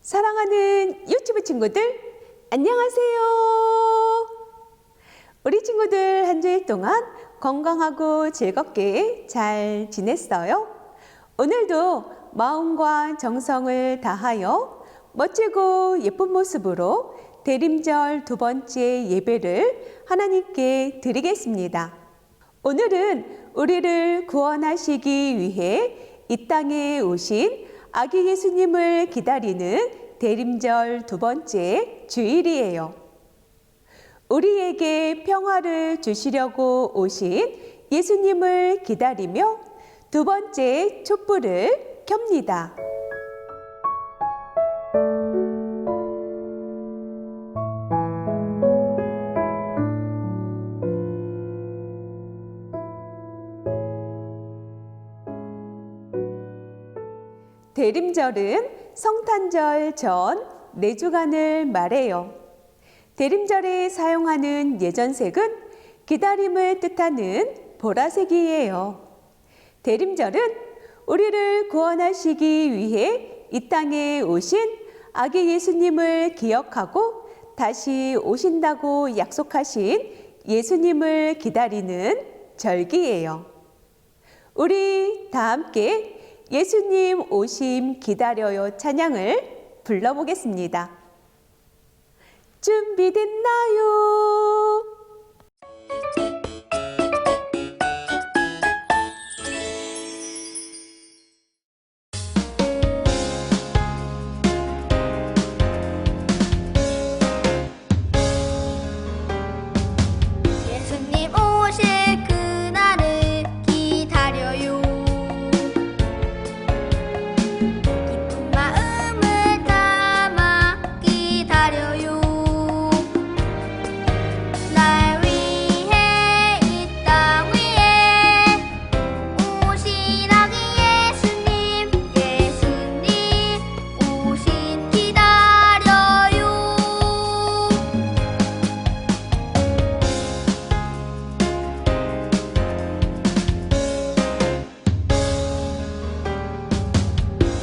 사랑하는 유튜브 친구들, 안녕하세요. 우리 친구들 한 주일 동안 건강하고 즐겁게 잘 지냈어요? 오늘도 마음과 정성을 다하여 멋지고 예쁜 모습으로 대림절 두 번째 예배를 하나님께 드리겠습니다. 오늘은 우리를 구원하시기 위해 이 땅에 오신 아기 예수님을 기다리는 대림절 두 번째 주일이에요. 우리에게 평화를 주시려고 오신 예수님을 기다리며 두 번째 촛불을 켭니다. 대림절은 성탄절 전 4주간을 말해요. 대림절에 사용하는 예전색은 기다림을 뜻하는 보라색이에요. 대림절은 우리를 구원하시기 위해 이 땅에 오신 아기 예수님을 기억하고 다시 오신다고 약속하신 예수님을 기다리는 절기예요. 우리 다 함께 예수님 오심 기다려요 찬양을 불러보겠습니다. 준비됐나요? 예수님 오실 그날을 기다려요. 기쁜 마음을 담아 기다려요. 날 위해 이 땅 위에 오신 아기 예수님, 예수님 오신 기다려요.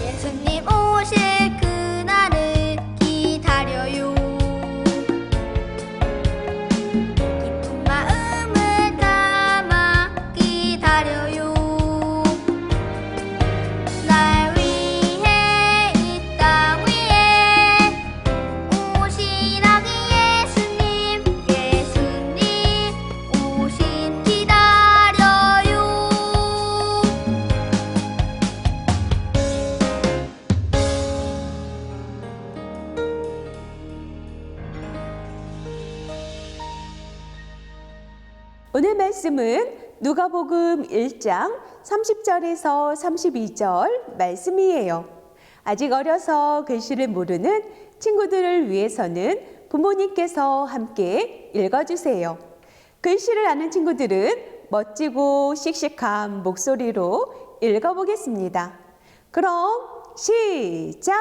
예수님 오실 그날을 기다려요. 기쁜 마음을 담아 기다려요. 날 위해 이 땅 위에 오신 아기 예수님, 예수님 오신 기다려요. 오늘 말씀은 누가복음 1장 30절에서 32절 말씀이에요. 아직 어려서 글씨를 모르는 친구들을 위해서는 부모님께서 함께 읽어주세요. 글씨를 아는 친구들은 멋지고 씩씩한 목소리로 읽어보겠습니다. 그럼 시작!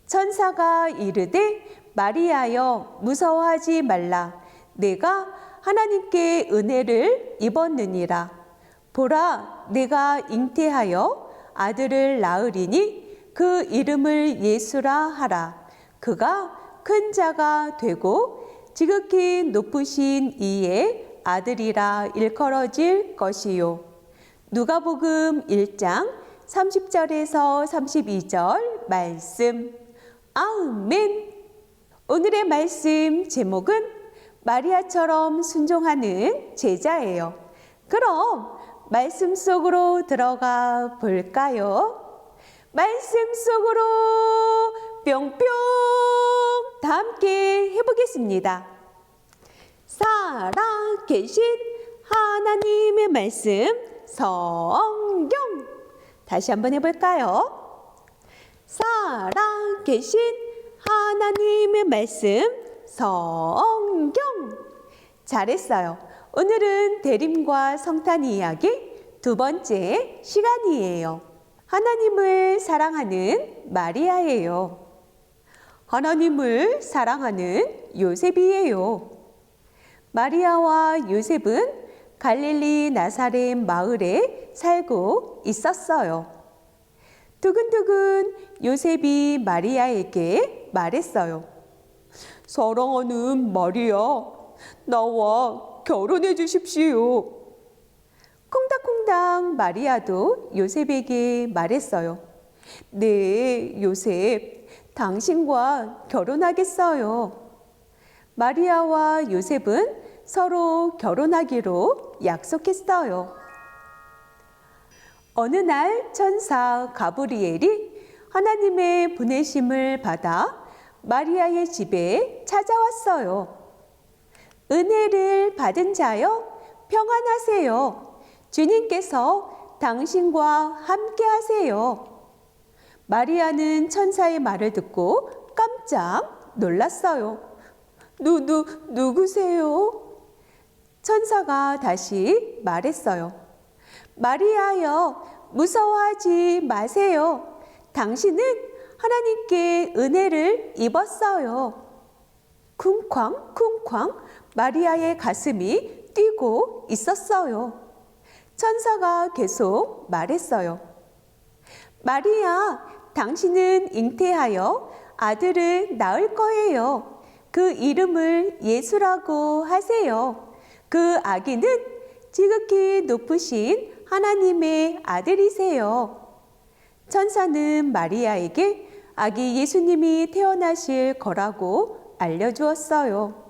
천사가 이르되 마리아여 무서워하지 말라. 내가 하나님께 은혜를 입었느니라. 보라, 내가 잉태하여 아들을 낳으리니 그 이름을 예수라 하라. 그가 큰 자가 되고 지극히 높으신 이의 아들이라 일컬어질 것이요. 누가복음 1장 30절에서 32절 말씀. 아멘. 오늘의 말씀 제목은 마리아처럼 순종하는 제자예요. 그럼 말씀 속으로 들어가 볼까요? 말씀 속으로 뿅뿅! 다 함께 해보겠습니다. 살아계신 하나님의 말씀 성경. 다시 한번 해볼까요? 살아계신 하나님의 말씀 성경. 잘했어요. 오늘은 대림과 성탄 이야기 두 번째 시간이에요. 하나님을 사랑하는 마리아예요. 하나님을 사랑하는 요셉이에요. 마리아와 요셉은 갈릴리 나사렛 마을에 살고 있었어요. 두근두근 요셉이 마리아에게 말했어요. 사랑하는 마리아, 나와 결혼해 주십시오. 콩닥콩닥 마리아도 요셉에게 말했어요. 네, 요셉, 당신과 결혼하겠어요. 마리아와 요셉은 서로 결혼하기로 약속했어요. 어느 날 천사 가브리엘이 하나님의 보내심을 받아 마리아의 집에 찾아왔어요. 은혜를 받은 자여, 평안하세요. 주님께서 당신과 함께 하세요. 마리아는 천사의 말을 듣고 깜짝 놀랐어요. 누구세요? 천사가 다시 말했어요. 마리아여, 무서워하지 마세요. 당신은 하나님께 은혜를 입었어요. 쿵쾅쿵쾅 마리아의 가슴이 뛰고 있었어요. 천사가 계속 말했어요. 마리아, 당신은 잉태하여 아들을 낳을 거예요. 그 이름을 예수라고 하세요. 그 아기는 지극히 높으신 하나님의 아들이세요. 천사는 마리아에게 아기 예수님이 태어나실 거라고 알려주었어요.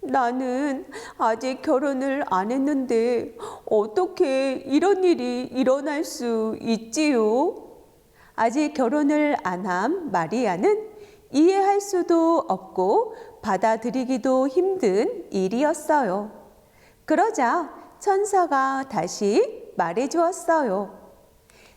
나는 아직 결혼을 안 했는데 어떻게 이런 일이 일어날 수 있지요? 아직 결혼을 안 한 마리아는 이해할 수도 없고 받아들이기도 힘든 일이었어요. 그러자 천사가 다시 말해 주었어요.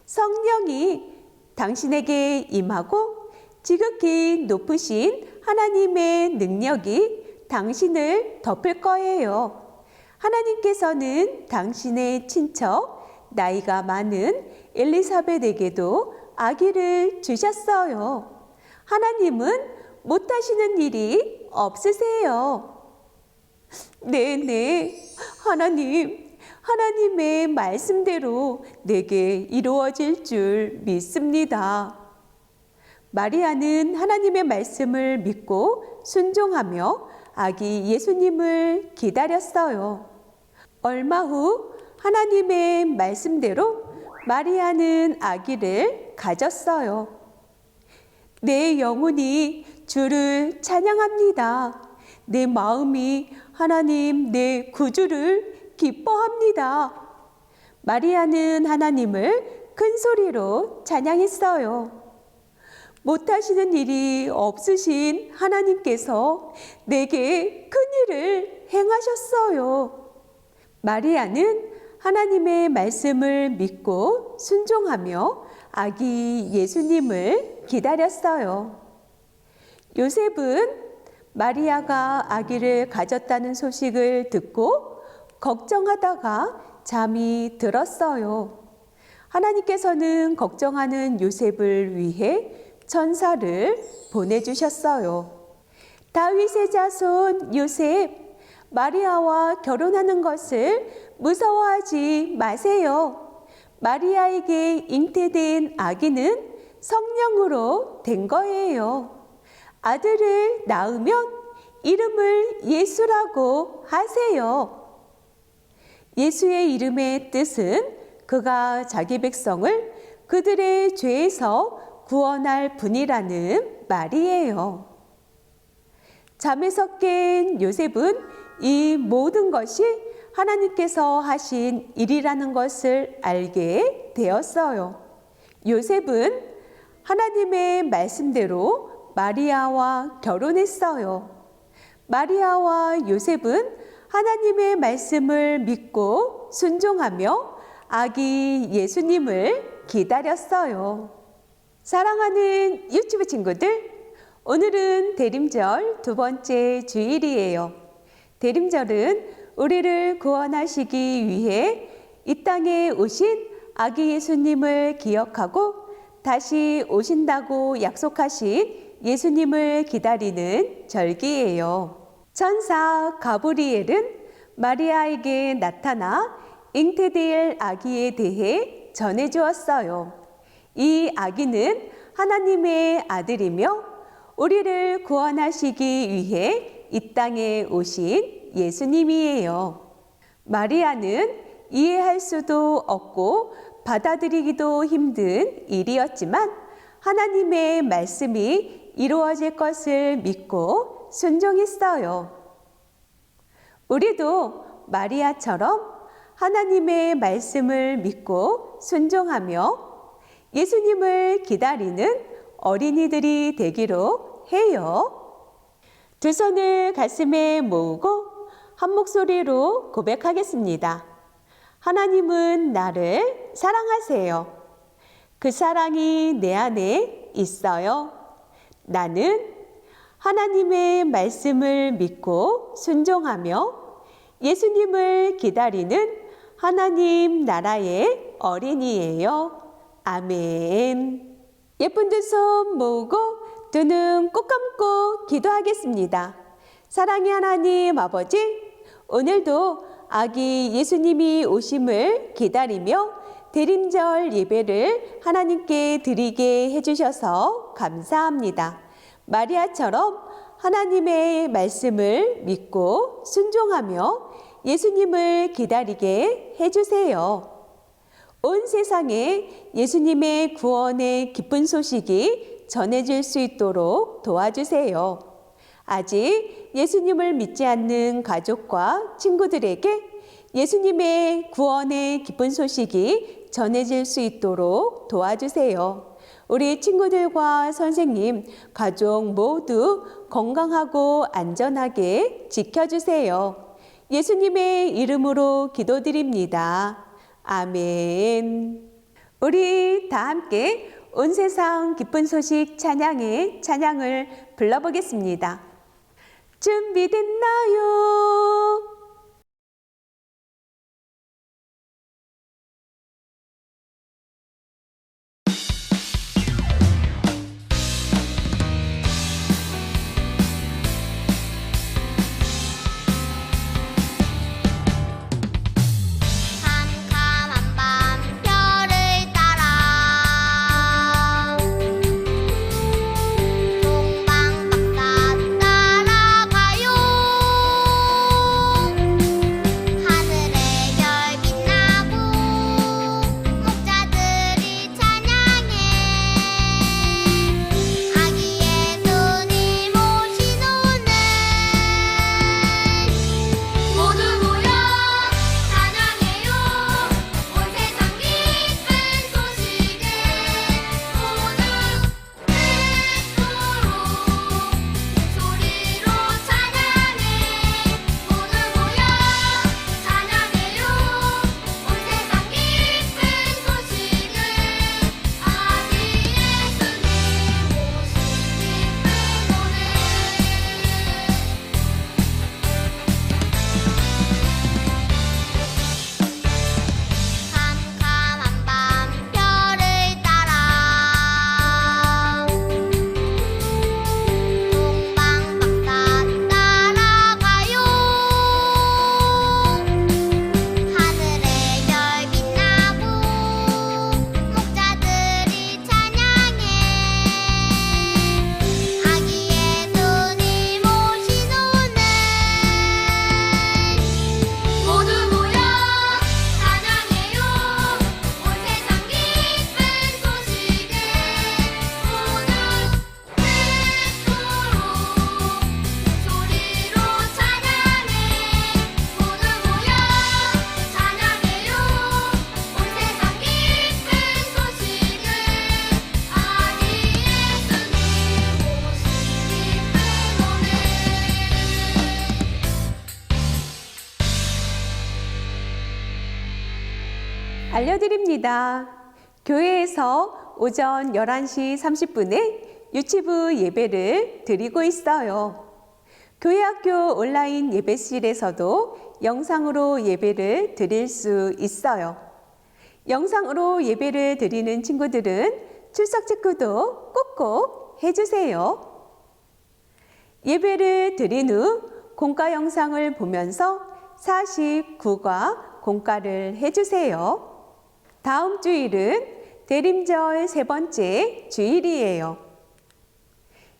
성령이 당신에게 임하고 지극히 높으신 하나님의 능력이 당신을 덮을 거예요. 하나님께서는 당신의 친척, 나이가 많은 엘리사벳에게도 아기를 주셨어요. 하나님은 못하시는 일이 없으세요. 네, 하나님의 말씀대로 내게 이루어질 줄 믿습니다. 마리아는 하나님의 말씀을 믿고 순종하며 아기 예수님을 기다렸어요. 얼마 후 하나님의 말씀대로 마리아는 아기를 가졌어요. 내 영혼이 주를 찬양합니다. 내 마음이 하나님 내 구주를 기뻐합니다. 마리아는 하나님을 큰 소리로 찬양했어요. 못하시는 일이 없으신 하나님께서 내게 큰일을 행하셨어요. 마리아는 하나님의 말씀을 믿고 순종하며 아기 예수님을 기다렸어요. 요셉은 마리아가 아기를 가졌다는 소식을 듣고 걱정하다가 잠이 들었어요. 하나님께서는 걱정하는 요셉을 위해 천사를 보내주셨어요. 다윗의 자손 요셉, 마리아와 결혼하는 것을 무서워하지 마세요. 마리아에게 잉태된 아기는 성령으로 된 거예요. 아들을 낳으면 이름을 예수라고 하세요. 예수의 이름의 뜻은 그가 자기 백성을 그들의 죄에서 구원할 분이라는 말이에요. 잠에서 깬 요셉은 이 모든 것이 하나님께서 하신 일이라는 것을 알게 되었어요. 요셉은 하나님의 말씀대로 마리아와 결혼했어요. 마리아와 요셉은 하나님의 말씀을 믿고 순종하며 아기 예수님을 기다렸어요. 사랑하는 유튜브 친구들, 오늘은 대림절 두 번째 주일이에요. 대림절은 우리를 구원하시기 위해 이 땅에 오신 아기 예수님을 기억하고 다시 오신다고 약속하신 예수님을 기다리는 절기예요. 천사 가브리엘은 마리아에게 나타나 잉태될 아기에 대해 전해주었어요. 이 아기는 하나님의 아들이며 우리를 구원하시기 위해 이 땅에 오신 예수님이에요. 마리아는 이해할 수도 없고 받아들이기도 힘든 일이었지만 하나님의 말씀이 이루어질 것을 믿고 순종했어요. 우리도 마리아처럼 하나님의 말씀을 믿고 순종하며 예수님을 기다리는 어린이들이 되기로 해요. 두 손을 가슴에 모으고 한 목소리로 고백하겠습니다. 하나님은 나를 사랑하세요. 그 사랑이 내 안에 있어요. 나는 하나님의 말씀을 믿고 순종하며 예수님을 기다리는 하나님 나라의 어린이예요. 아멘. 예쁜 두 손 모으고 두 눈 꼭 감고 기도하겠습니다. 사랑의 하나님 아버지, 오늘도 아기 예수님이 오심을 기다리며 대림절 예배를 하나님께 드리게 해주셔서 감사합니다. 마리아처럼 하나님의 말씀을 믿고 순종하며 예수님을 기다리게 해주세요. 온 세상에 예수님의 구원의 기쁜 소식이 전해질 수 있도록 도와주세요. 아직 예수님을 믿지 않는 가족과 친구들에게 예수님의 구원의 기쁜 소식이 전해질 수 있도록 도와주세요. 우리 친구들과 선생님, 가족 모두 건강하고 안전하게 지켜주세요. 예수님의 이름으로 기도드립니다. 아멘. 우리 다 함께 온 세상 기쁜 소식 찬양의 찬양을 불러보겠습니다. 준비됐나요? 캄캄한 밤 별을 따라 동방박사 따라가요. 하늘에 별 빛나고 목자들이 찬양해. 아기 예수님 오신 오늘 모두 모여 찬양해요. 온 세상 기쁜 소식을 모두 듣도록 소리로 찬양해. 모두 모여 찬양해요. 온 세상 기쁜 소식을 아기 예수님 오신 기쁜 오늘 캄캄한 밤 별을 따라 동방박사 따라가요. 하늘에 별 빛나고 목자들이 찬양해. 아기 예수님 오신 오늘 모두 모여 찬양해요. 온 세상 기쁜 소식을 모두 듣도록 소리로 찬양해. 모두 모여 찬양해요. 온 세상 기쁜 소식을 아기 예수님 오신 기쁜 오늘 알려드립니다. 교회에서 오전 11시 30분에 유치부 예배를 드리고 있어요. 교회학교 온라인 예배실에서도 영상으로 예배를 드릴 수 있어요. 영상으로 예배를 드리는 친구들은 출석 체크도 꼭꼭 해주세요. 예배를 드린 후 공과 영상을 보면서 49과 공과를 해주세요. 다음 주일은 대림절 세 번째 주일이에요.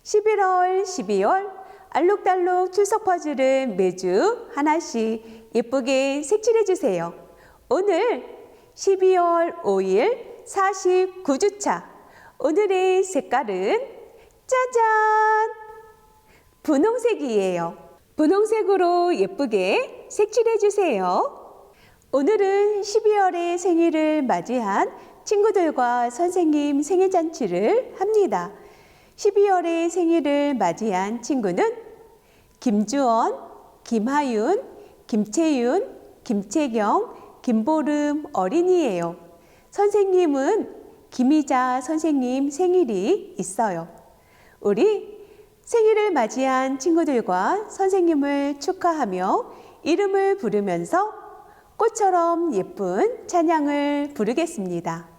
11월, 12월 알록달록 출석 퍼즐을 매주 하나씩 예쁘게 색칠해 주세요. 오늘 12월 5일 49주차. 오늘의 색깔은 짜잔! 분홍색이에요. 분홍색으로 예쁘게 색칠해 주세요. 오늘은 12월의 생일을 맞이한 친구들과 선생님 생일잔치를 합니다. 12월의 생일을 맞이한 친구는 김주원, 김하윤, 김채윤, 김채경, 김보름 어린이예요. 선생님은 김희자 선생님 생일이 있어요. 우리 생일을 맞이한 친구들과 선생님을 축하하며 이름을 부르면서 꽃처럼 예쁜 찬양을 부르겠습니다.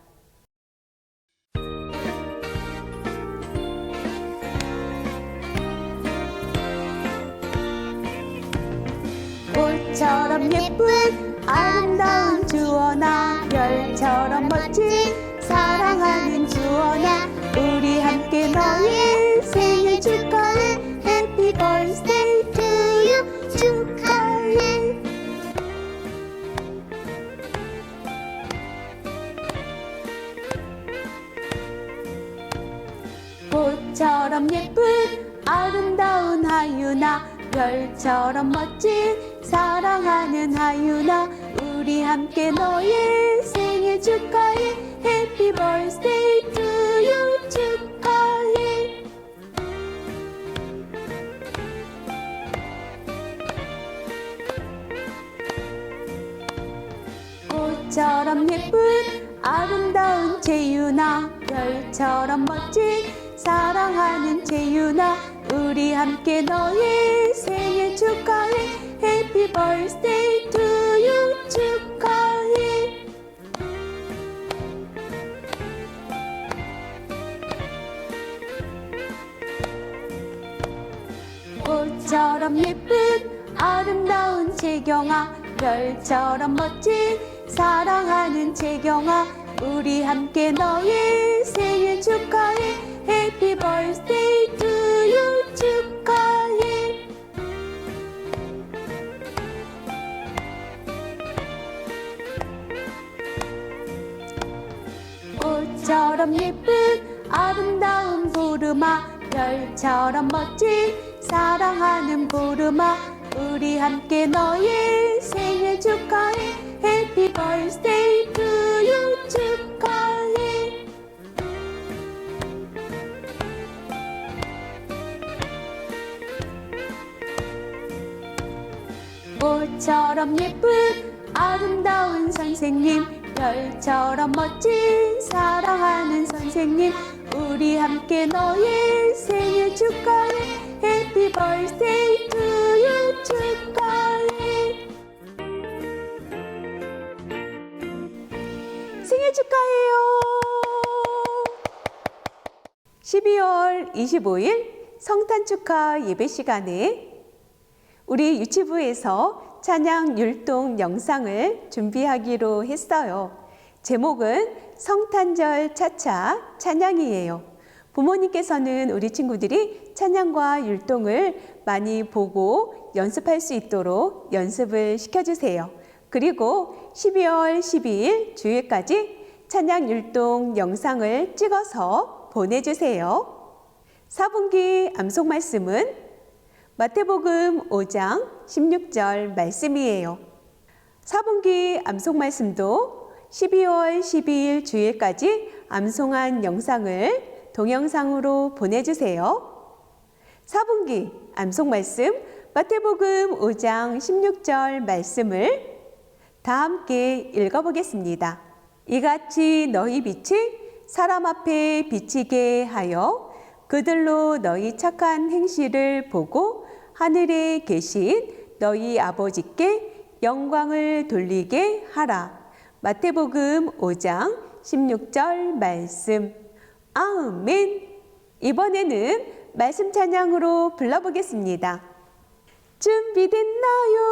꽃처럼 예쁜 아름다운 주원아, 별처럼 멋진 사랑하는 주원아, 우리 함께 너의 생일 축하해. Happy birthday to you. 축하해. 꽃처럼 예쁜 아름다운 하윤아, 별처럼 멋진 사랑하는 하윤아, 우리 함께 너의 생일 축하해. Happy birthday to you. 축하해. 꽃처럼 예쁜 아름다운 재윤아, 별처럼 멋진 사랑하는 재윤아, 우리 함께 너의 생일 축하해. Happy birthday to you. 축하해. 꽃처럼 예쁜 아름다운 채경아, 별처럼 멋진 사랑하는 채경아, 우리 함께 너의 생일 축하해. Happy birthday to you. 축하해. 꽃처럼 예쁜 아름다운 보름아, 별처럼 멋진 사랑하는 보름아, 우리 함께 너의 생일 축하해. Happy birthday to you. 축하해. 꽃처럼 예쁜 아름다운 선생님, 별처럼 멋진 사랑하는 선생님, 우리 함께 너의 생일 축하해. Happy birthday to you. 축하해. 생일 축하해요. 12월 25일 성탄 축하 예배 시간에 우리 유치부에서 찬양 율동 영상을 준비하기로 했어요. 제목은 성탄절 차차 찬양이에요. 부모님께서는 우리 친구들이 찬양과 율동을 많이 보고 연습할 수 있도록 연습을 시켜주세요. 그리고 12월 12일 주일까지 찬양 율동 영상을 찍어서 보내주세요. 4분기 암송 말씀은 마태복음 5장 16절 말씀이에요. 4분기 암송 말씀도 12월 12일 주일까지 암송한 영상을 동영상으로 보내주세요. 4분기 암송 말씀 마태복음 5장 16절 말씀을 다 함께 읽어보겠습니다. 이같이 너희 빛이 사람 앞에 비치게 하여 그들로 너희 착한 행실을 보고 하늘에 계신 너희 아버지께 영광을 돌리게 하라. 마태복음 5장 16절 말씀. 아멘. 이번에는 말씀 찬양으로 불러보겠습니다. 준비됐나요?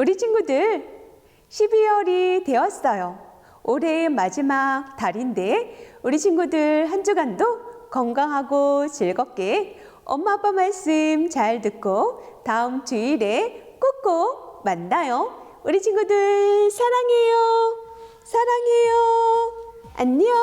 우리 친구들 12월이 되었어요. 올해의 마지막 달인데 우리 친구들 한 주간도 건강하고 즐겁게 엄마 아빠 말씀 잘 듣고 다음 주일에 꼭꼭 만나요. 우리 친구들 사랑해요. 사랑해요. 안녕.